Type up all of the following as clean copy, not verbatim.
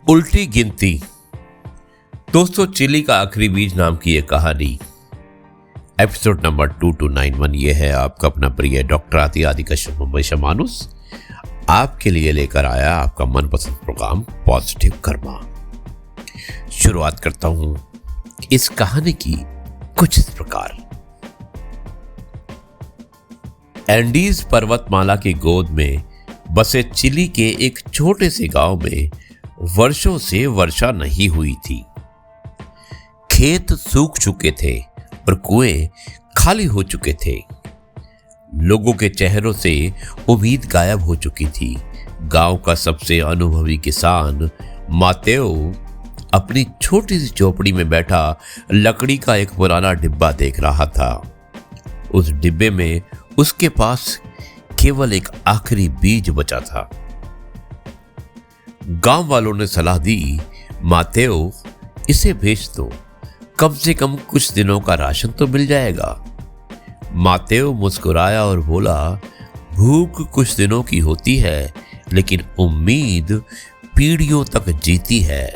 उल्टी गिनती। दोस्तों, चिली का आखिरी बीज नाम की ये कहानी एपिसोड नंबर 2291 ये है आपका अपना प्रिय डॉक्टर आदि कश्यप मुंबई से मानुस आपके लिए लेकर आया आपका मनपसंद प्रोग्राम पॉजिटिव कर्मा। शुरुआत करता हूं इस कहानी की कुछ इस प्रकार। एंडीज पर्वतमाला की गोद में बसे चिली के एक छोटे से गांव में वर्षों से वर्षा नहीं हुई थी। खेत सूख चुके थे और कुएं खाली हो चुके थे। लोगों के चेहरों से उम्मीद गायब हो चुकी थी। गांव का सबसे अनुभवी किसान मातेओ अपनी छोटी सी झोपड़ी में बैठा लकड़ी का एक पुराना डिब्बा देख रहा था। उस डिब्बे में उसके पास केवल एक आखिरी बीज बचा था। गांव वालों ने सलाह दी, मातेओ इसे बेच दो, कम से कम कुछ दिनों का राशन तो मिल जाएगा। मातेओ मुस्कुराया और बोला, भूख कुछ दिनों की होती है लेकिन उम्मीद पीढ़ियों तक जीती है।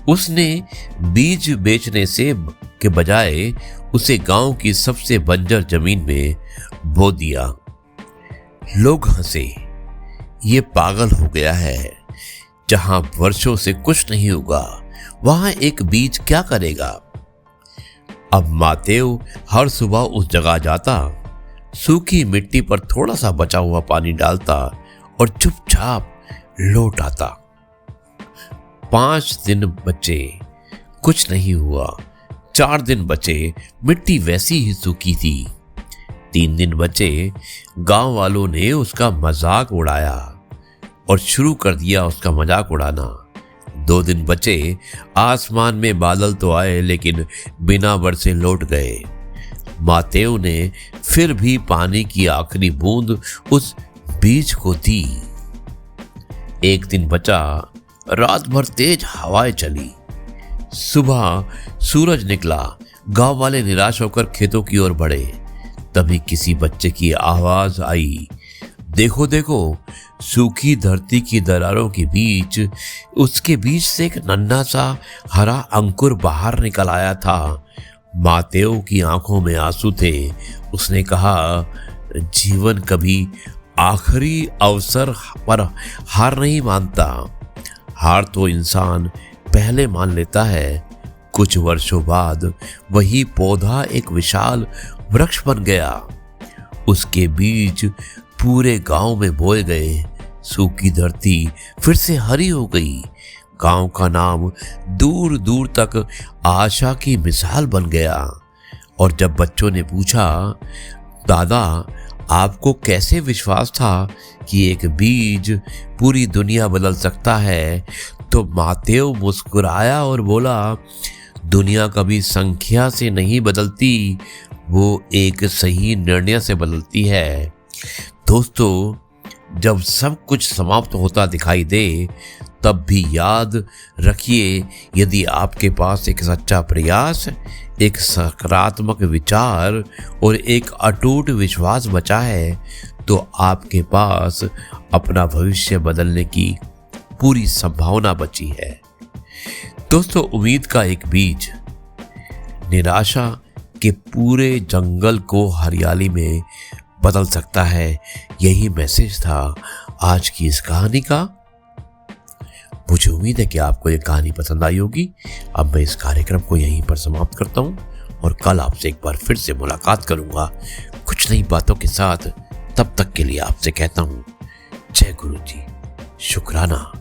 उसने बीज बेचने से के बजाय उसे गांव की सबसे बंजर जमीन में बो दिया। लोग हंसे, ये पागल हो गया है। जहां वर्षों से कुछ नहीं उगा वहां एक बीज क्या करेगा। अब मातेओ हर सुबह उस जगह जाता, सूखी मिट्टी पर थोड़ा सा बचा हुआ पानी डालता और चुपचाप लौट आता। 5 दिन बचे, कुछ नहीं हुआ। 4 दिन बचे, मिट्टी वैसी ही सूखी थी। 3 दिन बचे, गांव वालों ने उसका मजाक उड़ाया और शुरू कर दिया उसका मजाक उड़ाना। 2 दिन बचे, आसमान में बादल तो आए लेकिन बिना बरसे लौट गए। मातेओ ने फिर भी पानी की आखिरी बूंद उस बीज को दी। 1 दिन बचा, रात भर तेज हवाएं चली। सुबह सूरज निकला, गांव वाले निराश होकर खेतों की ओर बढ़े। तभी किसी बच्चे की आवाज आई, देखो देखो, सूखी धरती की दरारों के बीच उसके बीच से एक नन्हा सा हरा अंकुर बाहर निकल आया था। मातेओ की आंखों में आंसू थे। उसने कहा, जीवन कभी आखिरी अवसर पर हार नहीं मानता। हार तो इंसान पहले मान लेता है। कुछ वर्षों बाद वही पौधा एक विशाल वृक्ष बन गया। उसके बीज पूरे गांव में बोए गए। सूखी धरती फिर से हरी हो गई। गांव का नाम दूर दूर तक आशा की मिसाल बन गया। और जब बच्चों ने पूछा, दादा आपको कैसे विश्वास था कि एक बीज पूरी दुनिया बदल सकता है, तो मातेओ मुस्कुराया और बोला, दुनिया कभी संख्या से नहीं बदलती, वो एक सही निर्णय से बदलती है। दोस्तों, जब सब कुछ समाप्त होता दिखाई दे तब भी याद रखिए, यदि आपके पास एक सच्चा प्रयास, एक सकारात्मक विचार और एक अटूट विश्वास बचा है तो आपके पास अपना भविष्य बदलने की पूरी संभावना बची है। दोस्तों, उम्मीद का एक बीज निराशा के पूरे जंगल को हरियाली में बदल सकता है। यही मैसेज था आज की इस कहानी का। मुझे उम्मीद है कि आपको ये कहानी पसंद आई होगी। अब मैं इस कार्यक्रम को यहीं पर समाप्त करता हूँ और कल आपसे एक बार फिर से मुलाकात करूंगा कुछ नई बातों के साथ। तब तक के लिए आपसे कहता हूँ, जय गुरु जी, शुक्राना।